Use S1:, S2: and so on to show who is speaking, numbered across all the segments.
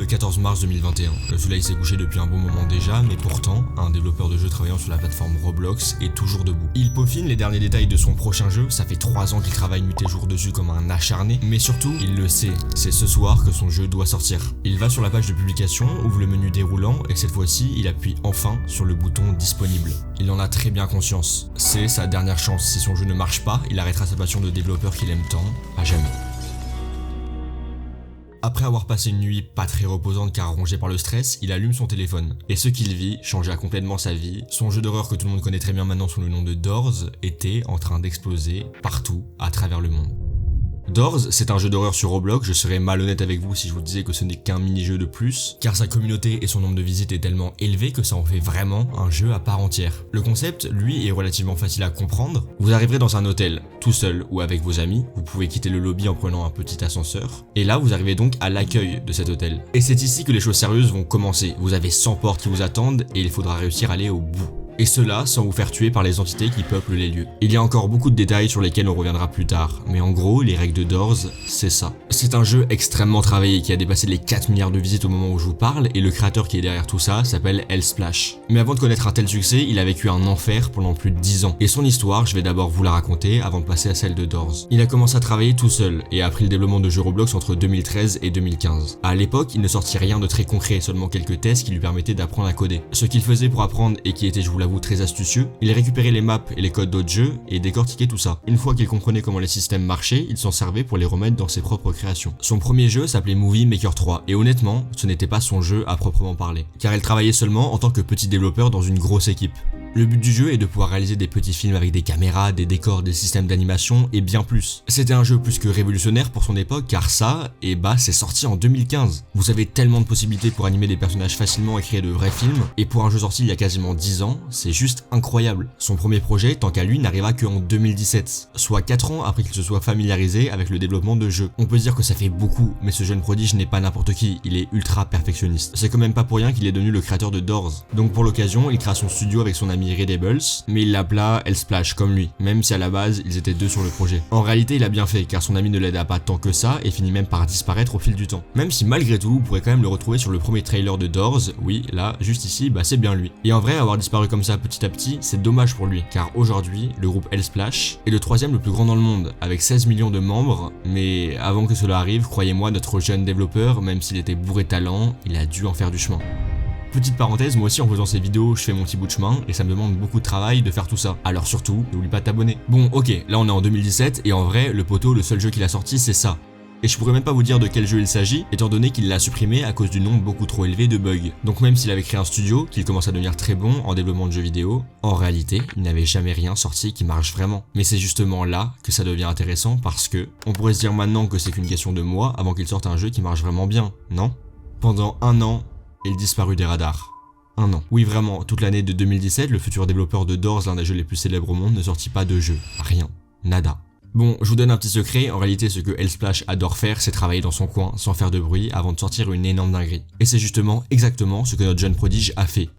S1: 14 mars 2021. Le soleil s'est couché depuis un bon moment déjà, mais pourtant, un développeur de jeu travaillant sur la plateforme Roblox est toujours debout. Il peaufine les derniers détails de son prochain jeu, ça fait 3 ans qu'il travaille nuit et jour dessus comme un acharné, mais surtout, il le sait, c'est ce soir que son jeu doit sortir. Il va sur la page de publication, ouvre le menu déroulant et cette fois-ci, il appuie enfin sur le bouton disponible. Il en a très bien conscience. C'est sa dernière chance. Si son jeu ne marche pas, il arrêtera sa passion de développeur qu'il aime tant, à jamais. Après avoir passé une nuit pas très reposante car rongé par le stress, il allume son téléphone. Et ce qu'il vit changea complètement sa vie. Son jeu d'horreur que tout le monde connaît très bien maintenant sous le nom de Doors était en train d'exploser partout à travers le monde. Doors, c'est un jeu d'horreur sur Roblox, je serais malhonnête avec vous si je vous disais que ce n'est qu'un mini-jeu de plus, car sa communauté et son nombre de visites est tellement élevé que ça en fait vraiment un jeu à part entière. Le concept, lui, est relativement facile à comprendre. Vous arriverez dans un hôtel, tout seul ou avec vos amis, vous pouvez quitter le lobby en prenant un petit ascenseur, et là vous arrivez donc à l'accueil de cet hôtel. Et c'est ici que les choses sérieuses vont commencer. Vous avez 100 portes qui vous attendent et il faudra réussir à aller au bout. Et cela sans vous faire tuer par les entités qui peuplent les lieux. Il y a encore beaucoup de détails sur lesquels on reviendra plus tard, mais en gros, les règles de Doors, c'est ça. C'est un jeu extrêmement travaillé qui a dépassé les 4 milliards de visites au moment où je vous parle, et le créateur qui est derrière tout ça s'appelle L-Splash. Mais avant de connaître un tel succès, il a vécu un enfer pendant plus de 10 ans. Et son histoire, je vais d'abord vous la raconter avant de passer à celle de Doors. Il a commencé à travailler tout seul, et a appris le développement de jeux Roblox entre 2013 et 2015. À l'époque, il ne sortit rien de très concret, seulement quelques tests qui lui permettaient d'apprendre à coder. Ce qu'il faisait pour apprendre et qui était, je vous l'avoue, très astucieux, il récupérait les maps et les codes d'autres jeux et décortiquait tout ça. Une fois qu'il comprenait comment les systèmes marchaient, il s'en servait pour les remettre dans ses propres créations. Son premier jeu s'appelait Movie Maker 3 et honnêtement, ce n'était pas son jeu à proprement parler, car il travaillait seulement en tant que petit développeur dans une grosse équipe. Le but du jeu est de pouvoir réaliser des petits films avec des caméras, des décors, des systèmes d'animation et bien plus. C'était un jeu plus que révolutionnaire pour son époque car ça, c'est sorti en 2015. Vous avez tellement de possibilités pour animer des personnages facilement et créer de vrais films, et pour un jeu sorti il y a quasiment 10 ans, c'est juste incroyable. Son premier projet, tant qu'à lui, n'arriva qu'en 2017, soit 4 ans après qu'il se soit familiarisé avec le développement de jeux. On peut dire que ça fait beaucoup, mais ce jeune prodige n'est pas n'importe qui, il est ultra perfectionniste. C'est quand même pas pour rien qu'il est devenu le créateur de Doors. Donc pour l'occasion, il créa son studio avec son ami Redables, mais il l'appela L-Splash comme lui, même si à la base ils étaient deux sur le projet. En réalité il a bien fait car son ami ne l'aida pas tant que ça et finit même par disparaître au fil du temps. Même si malgré tout vous pourrez quand même le retrouver sur le premier trailer de Doors, oui là juste ici c'est bien lui. Et en vrai avoir disparu comme ça petit à petit c'est dommage pour lui car aujourd'hui le groupe L-Splash est le 3e le plus grand dans le monde avec 16 millions de membres, mais avant que cela arrive croyez-moi notre jeune développeur même s'il était bourré de talent il a dû en faire du chemin. Petite parenthèse, moi aussi en faisant ces vidéos, je fais mon petit bout de chemin et ça me demande beaucoup de travail de faire tout ça. Alors surtout, n'oublie pas de t'abonner. Bon, ok, là on est en 2017 et en vrai, le poteau, le seul jeu qu'il a sorti, c'est ça. Et je pourrais même pas vous dire de quel jeu il s'agit, étant donné qu'il l'a supprimé à cause du nombre beaucoup trop élevé de bugs. Donc même s'il avait créé un studio, qu'il commence à devenir très bon en développement de jeux vidéo, en réalité, il n'avait jamais rien sorti qui marche vraiment. Mais c'est justement là que ça devient intéressant parce que, on pourrait se dire maintenant que c'est qu'une question de mois avant qu'il sorte un jeu qui marche vraiment bien, non ? Pendant un an, il disparut des radars. Un an. Oui vraiment, toute l'année de 2017, le futur développeur de Doors, l'un des jeux les plus célèbres au monde, ne sortit pas de jeu. Rien. Nada. Bon, je vous donne un petit secret, en réalité ce que L-Splash adore faire, c'est travailler dans son coin, sans faire de bruit, avant de sortir une énorme dinguerie. Et c'est justement, exactement, ce que notre jeune prodige a fait.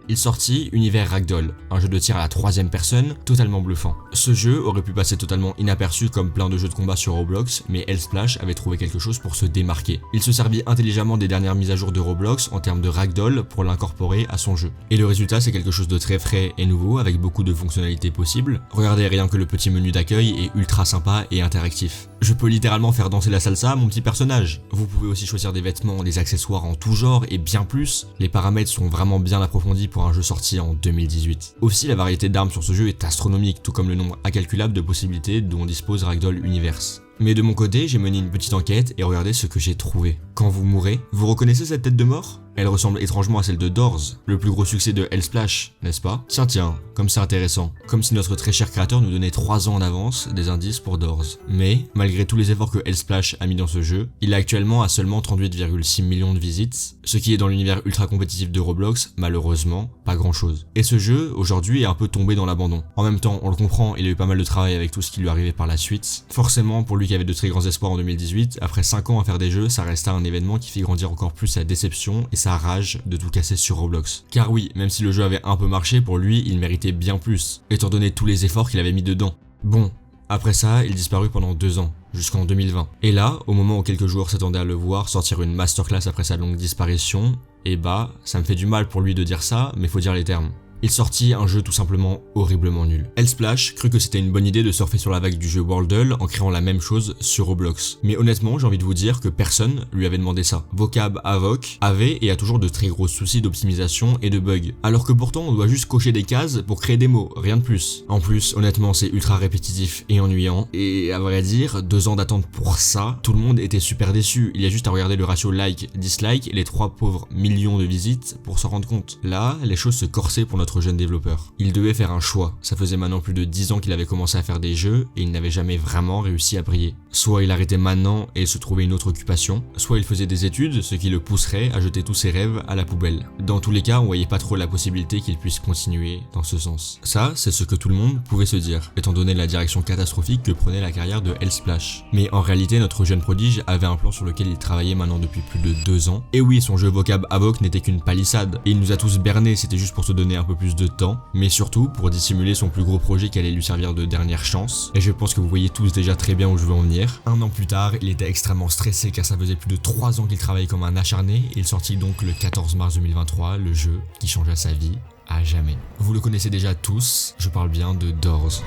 S1: Il sortit Univers Ragdoll, un jeu de tir à la 3e personne, totalement bluffant. Ce jeu aurait pu passer totalement inaperçu comme plein de jeux de combat sur Roblox, mais L-Splash avait trouvé quelque chose pour se démarquer. Il se servit intelligemment des dernières mises à jour de Roblox en termes de Ragdoll pour l'incorporer à son jeu. Et le résultat c'est quelque chose de très frais et nouveau avec beaucoup de fonctionnalités possibles. Regardez rien que le petit menu d'accueil est ultra sympa et interactif. Je peux littéralement faire danser la salsa à mon petit personnage. Vous pouvez aussi choisir des vêtements, des accessoires en tout genre et bien plus. Les paramètres sont vraiment bien approfondis pour un jeu sorti en 2018. Aussi, la variété d'armes sur ce jeu est astronomique, tout comme le nombre incalculable de possibilités dont dispose Ragdoll Universe. Mais de mon côté, j'ai mené une petite enquête et regardez ce que j'ai trouvé. Quand vous mourrez, vous reconnaissez cette tête de mort ? Elle ressemble étrangement à celle de Doors, le plus gros succès de L-Splash, n'est-ce pas ? Tiens, comme c'est intéressant. Comme si notre très cher créateur nous donnait 3 ans en avance des indices pour Doors. Mais, malgré tous les efforts que L-Splash a mis dans ce jeu, il est actuellement à seulement 38,6 millions de visites, ce qui est dans l'univers ultra compétitif de Roblox, malheureusement, pas grand chose. Et ce jeu, aujourd'hui, est un peu tombé dans l'abandon. En même temps, on le comprend, il a eu pas mal de travail avec tout ce qui lui arrivait par la suite. Forcément, pour lui lui qui avait de très grands espoirs en 2018, après 5 ans à faire des jeux, ça resta un événement qui fit grandir encore plus sa déception et sa rage de tout casser sur Roblox. Car oui, même si le jeu avait un peu marché, pour lui, il méritait bien plus, étant donné tous les efforts qu'il avait mis dedans. Bon, après ça, il disparut pendant 2 ans, jusqu'en 2020. Et là, au moment où quelques joueurs s'attendaient à le voir sortir une masterclass après sa longue disparition, et bah, ça me fait du mal pour lui de dire ça, mais faut dire les termes. Il sortit un jeu tout simplement horriblement nul. L-Splash crut que c'était une bonne idée de surfer sur la vague du jeu Worldle en créant la même chose sur Roblox. Mais honnêtement, j'ai envie de vous dire que personne lui avait demandé ça. Vocab Avoc avait et a toujours de très gros soucis d'optimisation et de bugs. Alors que pourtant, on doit juste cocher des cases pour créer des mots, rien de plus. En plus, honnêtement, c'est ultra répétitif et ennuyant. Et à vrai dire, 2 ans d'attente pour ça, tout le monde était super déçu. Il y a juste à regarder le ratio like-dislike et les 3 pauvres millions de visites pour s'en rendre compte. Là, les choses se corsaient pour notre jeune développeur. Il devait faire un choix. Ça faisait maintenant plus de 10 ans qu'il avait commencé à faire des jeux et il n'avait jamais vraiment réussi à briller. Soit il arrêtait maintenant et se trouvait une autre occupation, soit il faisait des études, ce qui le pousserait à jeter tous ses rêves à la poubelle. Dans tous les cas, on voyait pas trop la possibilité qu'il puisse continuer dans ce sens. Ça, c'est ce que tout le monde pouvait se dire, étant donné la direction catastrophique que prenait la carrière de L-Splash. Mais en réalité, notre jeune prodige avait un plan sur lequel il travaillait maintenant depuis plus de 2 ans. Et oui, son jeu Vocab Avoc n'était qu'une palissade, et il nous a tous bernés, c'était juste pour se donner un peu plus de temps, mais surtout pour dissimuler son plus gros projet qui allait lui servir de dernière chance. Et je pense que vous voyez tous déjà très bien où je veux en venir. 1 an plus tard, il était extrêmement stressé car ça faisait plus de 3 ans qu'il travaillait comme un acharné et il sortit donc le 14 mars 2023 le jeu qui changea sa vie à jamais. Vous le connaissez déjà tous, je parle bien de Doors.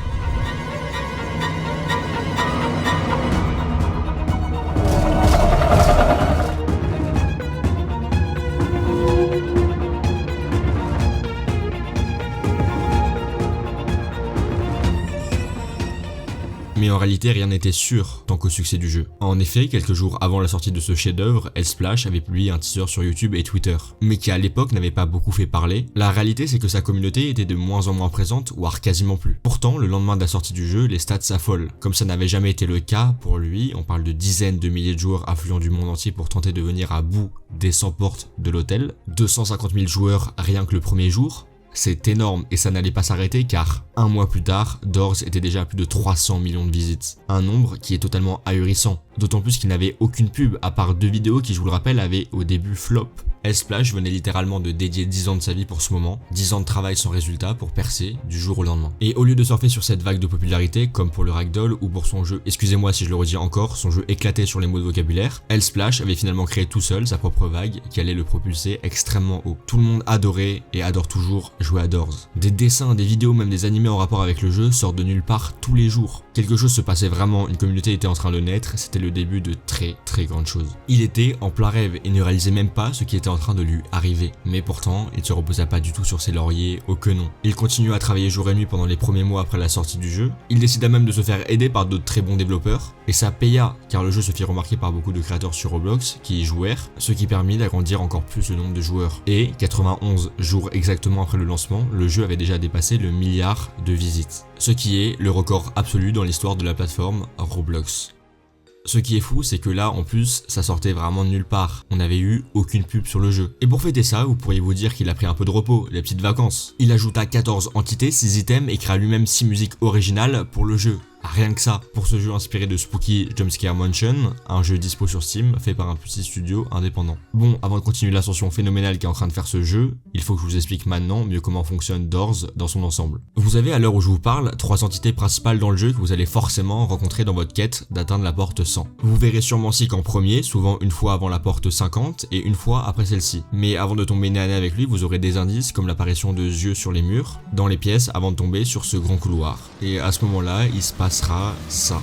S1: Mais en réalité, rien n'était sûr tant qu'au succès du jeu. En effet, quelques jours avant la sortie de ce chef-d'œuvre, L-Splash avait publié un teaser sur YouTube et Twitter, mais qui à l'époque n'avait pas beaucoup fait parler. La réalité, c'est que sa communauté était de moins en moins présente, voire quasiment plus. Pourtant, le lendemain de la sortie du jeu, les stats s'affolent. Comme ça n'avait jamais été le cas pour lui, on parle de dizaines de milliers de joueurs affluents du monde entier pour tenter de venir à bout des 100 portes de l'hôtel, 250 000 joueurs rien que le premier jour. C'est énorme et ça n'allait pas s'arrêter car 1 mois plus tard, Doors était déjà à plus de 300 millions de visites. Un nombre qui est totalement ahurissant, d'autant plus qu'il n'avait aucune pub à part 2 vidéos qui, je vous le rappelle, avaient au début flop. L-Splash venait littéralement de dédier 10 ans de sa vie pour ce moment, 10 ans de travail sans résultat pour percer du jour au lendemain. Et au lieu de surfer sur cette vague de popularité, comme pour le Ragdoll ou pour son jeu, excusez-moi si je le redis encore, son jeu éclaté sur les mots de vocabulaire, L-Splash avait finalement créé tout seul sa propre vague qui allait le propulser extrêmement haut. Tout le monde adorait et adore toujours jouer à Doors. Des dessins, des vidéos, même des animés en rapport avec le jeu sortent de nulle part tous les jours. Quelque chose se passait vraiment, une communauté était en train de naître, c'était le début de très grandes choses. Il était en plein rêve et ne réalisait même pas ce qui était en train de lui arriver. Mais pourtant, il ne se reposa pas du tout sur ses lauriers, oh que non. Il continua à travailler jour et nuit pendant les premiers mois après la sortie du jeu. Il décida même de se faire aider par d'autres très bons développeurs. Et ça paya, car le jeu se fit remarquer par beaucoup de créateurs sur Roblox qui y jouèrent, ce qui permit d'agrandir encore plus le nombre de joueurs. Et 91 jours exactement après le lancement, le jeu avait déjà dépassé le 1 milliard de visites. Ce qui est le record absolu dans l'histoire de la plateforme Roblox. Ce qui est fou, c'est que là, en plus, ça sortait vraiment de nulle part. On n'avait eu aucune pub sur le jeu. Et pour fêter ça, vous pourriez vous dire qu'il a pris un peu de repos, les petites vacances. Il ajouta 14 entités, 6 items et créa lui-même 6 musiques originales pour le jeu. Rien que ça, pour ce jeu inspiré de Spooky Jumpscare Mansion, un jeu dispo sur Steam fait par un petit studio indépendant. Bon, avant de continuer l'ascension phénoménale qui est en train de faire ce jeu, il faut que je vous explique maintenant mieux comment fonctionne Doors dans son ensemble. Vous avez à l'heure où je vous parle 3 entités principales dans le jeu que vous allez forcément rencontrer dans votre quête d'atteindre la porte 100. Vous verrez sûrement Sick en premier, souvent une fois avant la porte 50 et une fois après celle-ci. Mais avant de tomber nez à nez avec lui, vous aurez des indices comme l'apparition de yeux sur les murs, dans les pièces avant de tomber sur ce grand couloir. Et à ce moment-là, il se passera ça.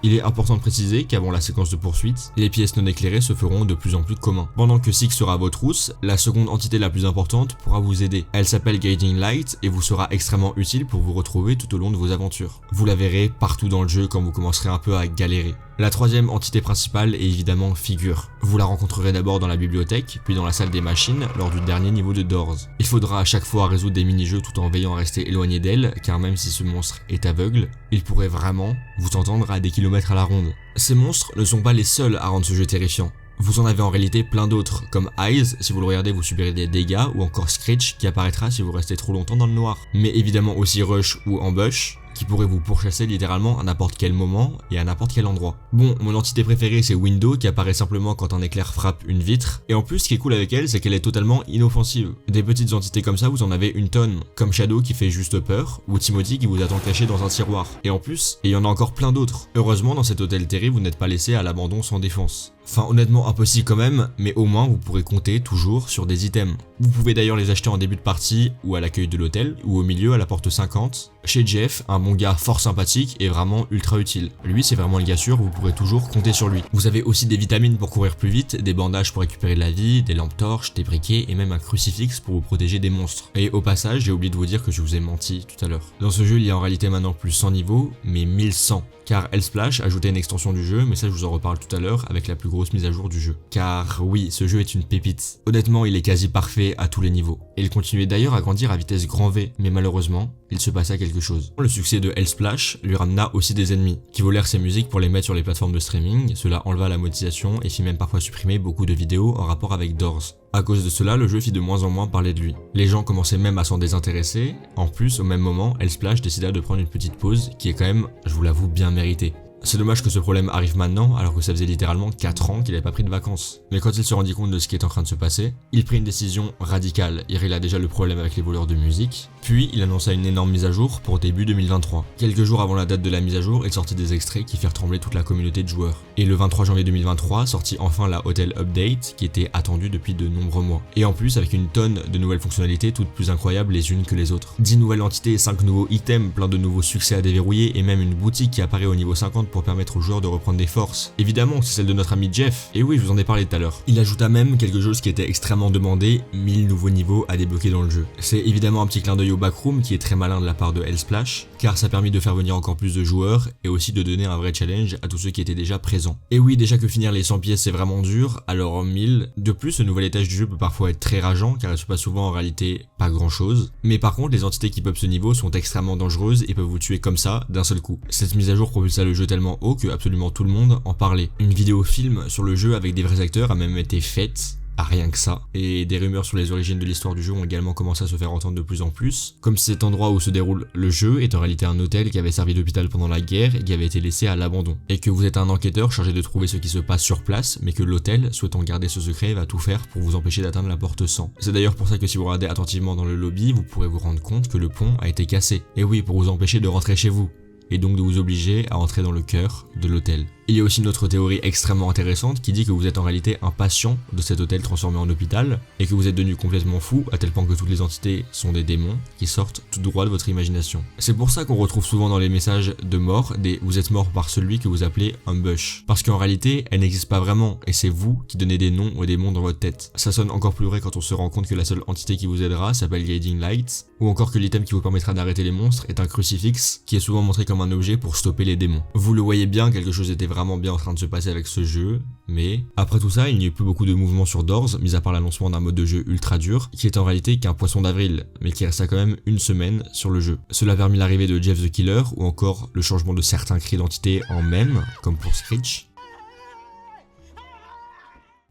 S1: Il est important de préciser qu'avant la séquence de poursuite, les pièces non éclairées se feront de plus en plus communs. Pendant que Sick sera à votre trousse, la seconde entité la plus importante pourra vous aider. Elle s'appelle Guiding Light et vous sera extrêmement utile pour vous retrouver tout au long de vos aventures. Vous la verrez partout dans le jeu quand vous commencerez un peu à galérer. La troisième entité principale est évidemment Figure. Vous la rencontrerez d'abord dans la bibliothèque, puis dans la salle des machines lors du dernier niveau de Doors. Il faudra à chaque fois résoudre des mini-jeux tout en veillant à rester éloigné d'elle, car même si ce monstre est aveugle, il pourrait vraiment vous entendre à des kilomètres à la ronde. Ces monstres ne sont pas les seuls à rendre ce jeu terrifiant. Vous en avez en réalité plein d'autres, comme Eyes, si vous le regardez vous subirez des dégâts, ou encore Screech qui apparaîtra si vous restez trop longtemps dans le noir. Mais évidemment aussi Rush ou Ambush, qui pourrait vous pourchasser littéralement à n'importe quel moment et à n'importe quel endroit. Bon, mon entité préférée c'est Window qui apparaît simplement quand un éclair frappe une vitre, et en plus ce qui est cool avec elle c'est qu'elle est totalement inoffensive. Des petites entités comme ça vous en avez une tonne, comme Shadow qui fait juste peur, ou Timothy qui vous attend caché dans un tiroir. Et en plus, il y en a encore plein d'autres. Heureusement dans cet hôtel terrible vous n'êtes pas laissé à l'abandon sans défense. Enfin honnêtement impossible quand même, mais au moins vous pourrez compter toujours sur des items. Vous pouvez d'ailleurs les acheter en début de partie, ou à l'accueil de l'hôtel, ou au milieu à la porte 50. Chez Jeff, un bon gars fort sympathique et vraiment ultra utile. Lui c'est vraiment le gars sûr, vous pourrez toujours compter sur lui. Vous avez aussi des vitamines pour courir plus vite, des bandages pour récupérer de la vie, des lampes torches, des briquets et même un crucifix pour vous protéger des monstres. Et au passage j'ai oublié de vous dire que je vous ai menti tout à l'heure. Dans ce jeu il y a en réalité maintenant plus 100 niveaux, mais 1100. Car Hellsplash ajoutait une extension du jeu, mais ça je vous en reparle tout à l'heure avec la plus grosse mise à jour du jeu. Car oui, ce jeu est une pépite. Honnêtement, il est quasi parfait à tous les niveaux. Et il continuait d'ailleurs à grandir à vitesse grand V, mais malheureusement, il se passait quelque chose. Le succès de Hellsplash lui ramena aussi des ennemis, qui volèrent ses musiques pour les mettre sur les plateformes de streaming, cela enleva la monétisation et fit même parfois supprimer beaucoup de vidéos en rapport avec Doors. À cause de cela, le jeu fit de moins en moins parler de lui. Les gens commençaient même à s'en désintéresser. En plus, au même moment, Hellsplash décida de prendre une petite pause qui est quand même, je vous l'avoue, bien méritée. C'est dommage que ce problème arrive maintenant, alors que ça faisait littéralement 4 ans qu'il n'avait pas pris de vacances. Mais quand il se rendit compte de ce qui est en train de se passer, il prit une décision radicale. Il régla déjà le problème avec les voleurs de musique, puis il annonça une énorme mise à jour pour début 2023. Quelques jours avant la date de la mise à jour, il sortit des extraits qui firent trembler toute la communauté de joueurs. Et le 23 janvier 2023 sortit enfin la Hotel Update, qui était attendue depuis de nombreux mois. Et en plus avec une tonne de nouvelles fonctionnalités, toutes plus incroyables les unes que les autres. 10 nouvelles entités, 5 nouveaux items, plein de nouveaux succès à déverrouiller, et même une boutique qui apparaît au niveau 50 pour permettre aux joueurs de reprendre des forces. Évidemment, c'est celle de notre ami Jeff, et oui, je vous en ai parlé tout à l'heure. Il ajouta même quelque chose qui était extrêmement demandé, 1000 nouveaux niveaux à débloquer dans le jeu. C'est évidemment un petit clin d'œil au backroom qui est très malin de la part de Hellsplash, car ça a permis de faire venir encore plus de joueurs, et aussi de donner un vrai challenge à tous ceux qui étaient déjà présents. Et oui, déjà que finir les 100 pièces c'est vraiment dur, alors 1000. De plus, ce nouvel étage du jeu peut parfois être très rageant, car il se passe souvent en réalité pas grand chose. Mais par contre, les entités qui peuvent ce niveau sont extrêmement dangereuses et peuvent vous tuer comme ça, d'un seul coup. Cette mise à jour propulsa le jeu tellement haut que absolument tout le monde en parlait. Une vidéo film sur le jeu avec des vrais acteurs a même été faite, à rien que ça, et des rumeurs sur les origines de l'histoire du jeu ont également commencé à se faire entendre de plus en plus, comme si cet endroit où se déroule le jeu est en réalité un hôtel qui avait servi d'hôpital pendant la guerre et qui avait été laissé à l'abandon, et que vous êtes un enquêteur chargé de trouver ce qui se passe sur place, mais que l'hôtel, souhaitant garder ce secret, va tout faire pour vous empêcher d'atteindre la porte 100. C'est d'ailleurs pour ça que si vous regardez attentivement dans le lobby, vous pourrez vous rendre compte que le pont a été cassé, et oui, pour vous empêcher de rentrer chez vous, et donc de vous obliger à entrer dans le cœur de l'hôtel. Il y a aussi une autre théorie extrêmement intéressante qui dit que vous êtes en réalité un patient de cet hôtel transformé en hôpital et que vous êtes devenu complètement fou à tel point que toutes les entités sont des démons qui sortent tout droit de votre imagination. C'est pour ça qu'on retrouve souvent dans les messages de mort des « vous êtes mort par celui que vous appelez Ambush ». Parce qu'en réalité, elle n'existe pas vraiment et c'est vous qui donnez des noms aux démons dans votre tête. Ça sonne encore plus vrai quand on se rend compte que la seule entité qui vous aidera s'appelle Guiding Light, ou encore que l'item qui vous permettra d'arrêter les monstres est un crucifix qui est souvent montré comme un objet pour stopper les démons. Vous le voyez bien, quelque chose était vraiment bien en train de se passer avec ce jeu, mais après tout ça, il n'y a eu plus beaucoup de mouvements sur Doors, mis à part l'annoncement d'un mode de jeu ultra dur, qui est en réalité qu'un poisson d'avril, mais qui resta quand même une semaine sur le jeu. Cela a permis l'arrivée de Jeff the Killer, ou encore le changement de certains cris d'entité en mème, comme pour Screech.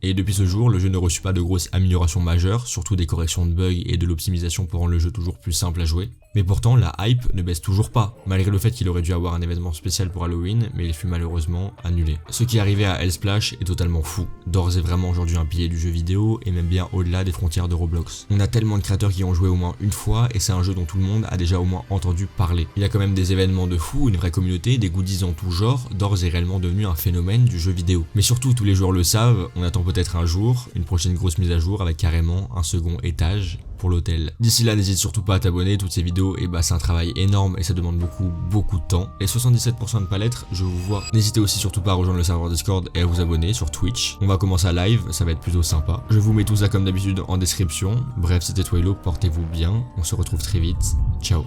S1: Et depuis ce jour, le jeu ne reçut pas de grosses améliorations majeures, surtout des corrections de bugs et de l'optimisation pour rendre le jeu toujours plus simple à jouer. Mais pourtant, la hype ne baisse toujours pas, malgré le fait qu'il aurait dû avoir un événement spécial pour Halloween, mais il fut malheureusement annulé. Ce qui est arrivé à Hellsplash est totalement fou. Doors est vraiment aujourd'hui un pilier du jeu vidéo, et même bien au-delà des frontières de Roblox. On a tellement de créateurs qui ont joué au moins une fois, et c'est un jeu dont tout le monde a déjà au moins entendu parler. Il y a quand même des événements de fou, une vraie communauté, des goodies en tout genre, Doors est réellement devenu un phénomène du jeu vidéo. Mais surtout, tous les joueurs le savent, on attend peut-être un jour, une prochaine grosse mise à jour avec carrément un second étage pour l'hôtel. D'ici là, n'hésite surtout pas à t'abonner, toutes ces vidéos, et bah c'est un travail énorme et ça demande beaucoup de temps. Et 77% de pas l'être, je vous vois. N'hésitez aussi surtout pas à rejoindre le serveur Discord et à vous abonner sur Twitch. On va commencer à live, ça va être plutôt sympa. Je vous mets tout ça comme d'habitude en description. Bref, c'était Twilo, portez-vous bien, on se retrouve très vite. Ciao.